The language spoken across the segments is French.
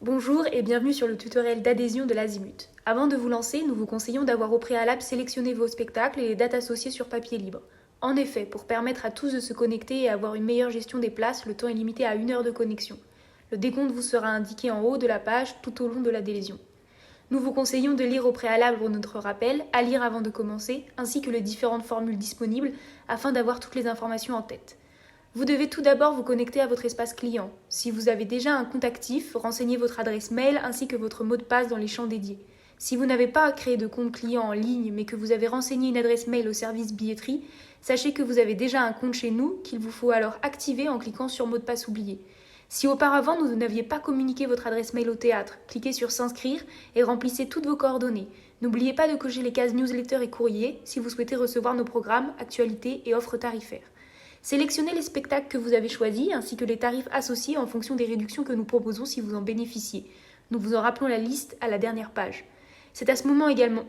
Bonjour et bienvenue sur le tutoriel d'adhésion de l'Azimut. Avant de vous lancer, nous vous conseillons d'avoir au préalable sélectionné vos spectacles et les dates associées sur papier libre. En effet, pour permettre à tous de se connecter et avoir une meilleure gestion des places, le temps est limité à 1 heure de connexion. Le décompte vous sera indiqué en haut de la page tout au long de l'adhésion. Nous vous conseillons de lire au préalable notre rappel, à lire avant de commencer, ainsi que les différentes formules disponibles afin d'avoir toutes les informations en tête. Vous devez tout d'abord vous connecter à votre espace client. Si vous avez déjà un compte actif, renseignez votre adresse mail ainsi que votre mot de passe dans les champs dédiés. Si vous n'avez pas créé de compte client en ligne mais que vous avez renseigné une adresse mail au service billetterie, sachez que vous avez déjà un compte chez nous qu'il vous faut alors activer en cliquant sur mot de passe oublié. Si auparavant vous n'aviez pas communiqué votre adresse mail au théâtre, cliquez sur s'inscrire et remplissez toutes vos coordonnées. N'oubliez pas de cocher les cases newsletter et courrier si vous souhaitez recevoir nos programmes, actualités et offres tarifaires. Sélectionnez les spectacles que vous avez choisis ainsi que les tarifs associés en fonction des réductions que nous proposons si vous en bénéficiez. Nous vous en rappelons la liste à la dernière page. C'est à ce moment également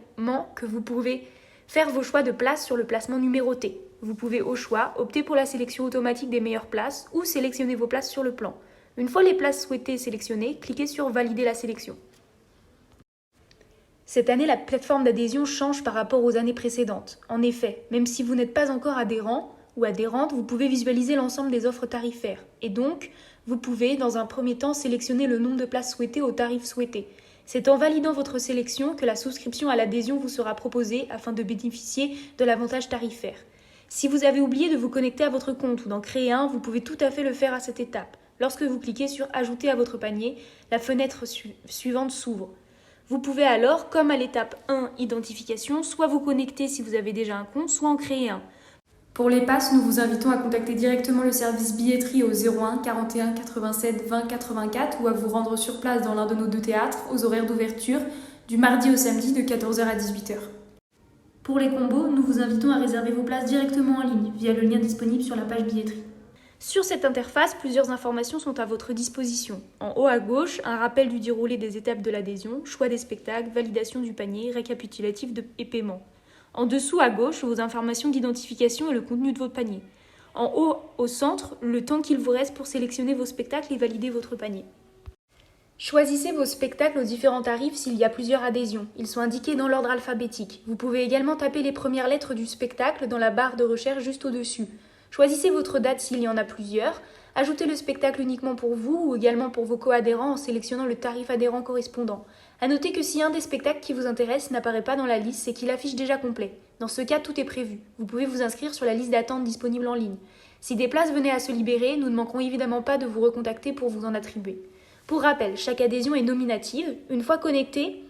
que vous pouvez faire vos choix de places sur le placement numéroté. Vous pouvez au choix opter pour la sélection automatique des meilleures places ou sélectionner vos places sur le plan. Une fois les places souhaitées sélectionnées, cliquez sur Valider la sélection. Cette année, la plateforme d'adhésion change par rapport aux années précédentes. En effet, même si vous n'êtes pas encore adhérent ou adhérente, vous pouvez visualiser l'ensemble des offres tarifaires. Et donc, vous pouvez, dans un premier temps, sélectionner le nombre de places souhaitées au tarif souhaité. C'est en validant votre sélection que la souscription à l'adhésion vous sera proposée afin de bénéficier de l'avantage tarifaire. Si vous avez oublié de vous connecter à votre compte ou d'en créer un, vous pouvez tout à fait le faire à cette étape. Lorsque vous cliquez sur « Ajouter à votre panier », la fenêtre suivante s'ouvre. Vous pouvez alors, comme à l'étape 1, identification, soit vous connecter si vous avez déjà un compte, soit en créer un. Pour les passes, nous vous invitons à contacter directement le service billetterie au 01 41 87 20 84 ou à vous rendre sur place dans l'un de nos 2 théâtres aux horaires d'ouverture du mardi au samedi de 14h à 18h. Pour les combos, nous vous invitons à réserver vos places directement en ligne via le lien disponible sur la page billetterie. Sur cette interface, plusieurs informations sont à votre disposition. En haut à gauche, un rappel du déroulé des étapes de l'adhésion, choix des spectacles, validation du panier, récapitulatif et paiement. En dessous à gauche, vos informations d'identification et le contenu de votre panier. En haut au centre, le temps qu'il vous reste pour sélectionner vos spectacles et valider votre panier. Choisissez vos spectacles aux différents tarifs s'il y a plusieurs adhésions. Ils sont indiqués dans l'ordre alphabétique. Vous pouvez également taper les premières lettres du spectacle dans la barre de recherche juste au-dessus. Choisissez votre date s'il y en a plusieurs. Ajoutez le spectacle uniquement pour vous ou également pour vos co-adhérents en sélectionnant le tarif adhérent correspondant. À noter que si un des spectacles qui vous intéresse n'apparaît pas dans la liste, c'est qu'il affiche déjà complet. Dans ce cas, tout est prévu. Vous pouvez vous inscrire sur la liste d'attente disponible en ligne. Si des places venaient à se libérer, nous ne manquerons évidemment pas de vous recontacter pour vous en attribuer. Pour rappel, chaque adhésion est nominative. Une fois connecté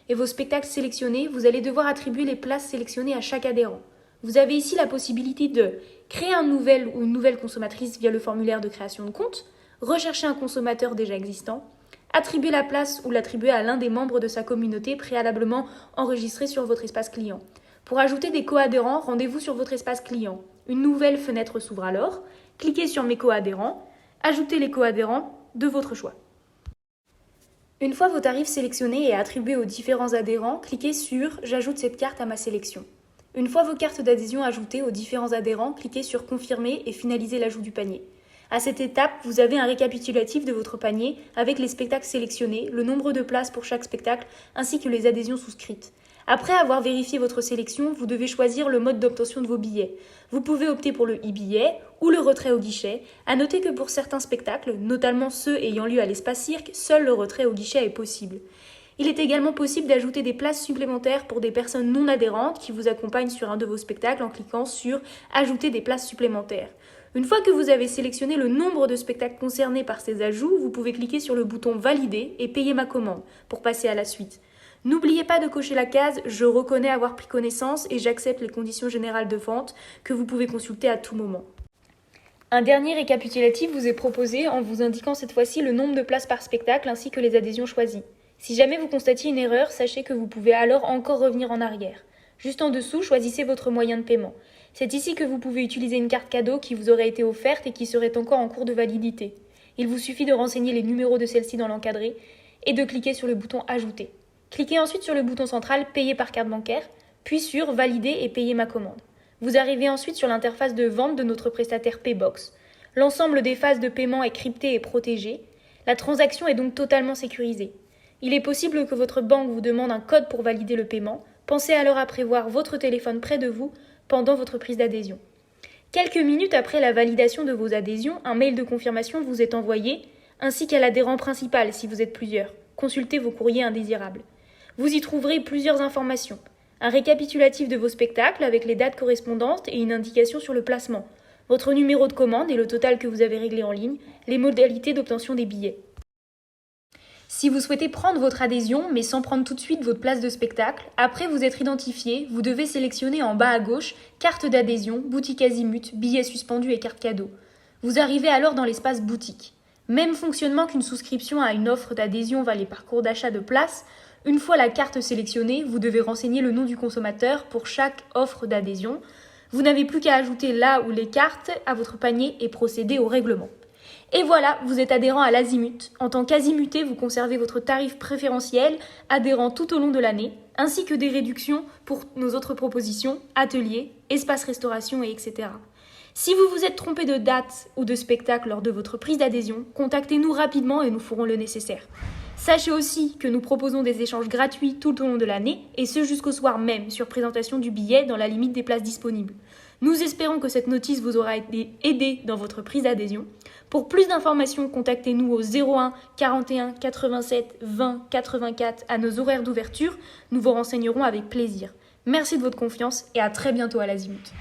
et vos spectacles sélectionnés, vous allez devoir attribuer les places sélectionnées à chaque adhérent. Vous avez ici la possibilité de créer un nouvel ou une nouvelle consommatrice via le formulaire de création de compte, rechercher un consommateur déjà existant, attribuer la place ou l'attribuer à l'un des membres de sa communauté préalablement enregistré sur votre espace client. Pour ajouter des co-adhérents, rendez-vous sur votre espace client. Une nouvelle fenêtre s'ouvre alors. Cliquez sur Mes co-adhérents. Ajoutez les co-adhérents de votre choix. Une fois vos tarifs sélectionnés et attribués aux différents adhérents, cliquez sur « J'ajoute cette carte à ma sélection ». Une fois vos cartes d'adhésion ajoutées aux différents adhérents, cliquez sur « Confirmer » et finalisez l'ajout du panier. À cette étape, vous avez un récapitulatif de votre panier avec les spectacles sélectionnés, le nombre de places pour chaque spectacle, ainsi que les adhésions souscrites. Après avoir vérifié votre sélection, vous devez choisir le mode d'obtention de vos billets. Vous pouvez opter pour le e-billet ou le retrait au guichet. À noter que pour certains spectacles, notamment ceux ayant lieu à l'espace cirque, seul le retrait au guichet est possible. Il est également possible d'ajouter des places supplémentaires pour des personnes non adhérentes qui vous accompagnent sur un de vos spectacles en cliquant sur « Ajouter des places supplémentaires ». Une fois que vous avez sélectionné le nombre de spectacles concernés par ces ajouts, vous pouvez cliquer sur le bouton « Valider » et « Payer ma commande » pour passer à la suite. N'oubliez pas de cocher la case « Je reconnais avoir pris connaissance et j'accepte les conditions générales de vente » que vous pouvez consulter à tout moment. Un dernier récapitulatif vous est proposé en vous indiquant cette fois-ci le nombre de places par spectacle ainsi que les adhésions choisies. Si jamais vous constatiez une erreur, sachez que vous pouvez alors encore revenir en arrière. Juste en dessous, choisissez votre moyen de paiement. C'est ici que vous pouvez utiliser une carte cadeau qui vous aurait été offerte et qui serait encore en cours de validité. Il vous suffit de renseigner les numéros de celle-ci dans l'encadré et de cliquer sur le bouton « Ajouter ». Cliquez ensuite sur le bouton central « Payer par carte bancaire », puis sur « Valider et payer ma commande ». Vous arrivez ensuite sur l'interface de vente de notre prestataire Paybox. L'ensemble des phases de paiement est crypté et protégé. La transaction est donc totalement sécurisée. Il est possible que votre banque vous demande un code pour valider le paiement. Pensez alors à prévoir votre téléphone près de vous pendant votre prise d'adhésion. Quelques minutes après la validation de vos adhésions, un mail de confirmation vous est envoyé, ainsi qu'à l'adhérent principal si vous êtes plusieurs. Consultez vos courriers indésirables. Vous y trouverez plusieurs informations. Un récapitulatif de vos spectacles avec les dates correspondantes et une indication sur le placement, votre numéro de commande et le total que vous avez réglé en ligne, les modalités d'obtention des billets. Si vous souhaitez prendre votre adhésion, mais sans prendre tout de suite votre place de spectacle, après vous être identifié, vous devez sélectionner en bas à gauche carte d'adhésion, boutique azimut, billets suspendus et carte cadeau. Vous arrivez alors dans l'espace boutique. Même fonctionnement qu'une souscription à une offre d'adhésion via les parcours d'achat de place. Une fois la carte sélectionnée, vous devez renseigner le nom du consommateur pour chaque offre d'adhésion. Vous n'avez plus qu'à ajouter là ou les cartes à votre panier et procéder au règlement. Et voilà, vous êtes adhérent à l'Azimut. En tant qu'Azimuté, vous conservez votre tarif préférentiel, adhérent tout au long de l'année, ainsi que des réductions pour nos autres propositions, ateliers, espaces restauration et etc. Si vous vous êtes trompé de date ou de spectacle lors de votre prise d'adhésion, contactez-nous rapidement et nous ferons le nécessaire. Sachez aussi que nous proposons des échanges gratuits tout au long de l'année, et ce jusqu'au soir même, sur présentation du billet dans la limite des places disponibles. Nous espérons que cette notice vous aura aidé dans votre prise d'adhésion. Pour plus d'informations, contactez-nous au 01 41 87 20 84 à nos horaires d'ouverture. Nous vous renseignerons avec plaisir. Merci de votre confiance et à très bientôt à l'Azimut.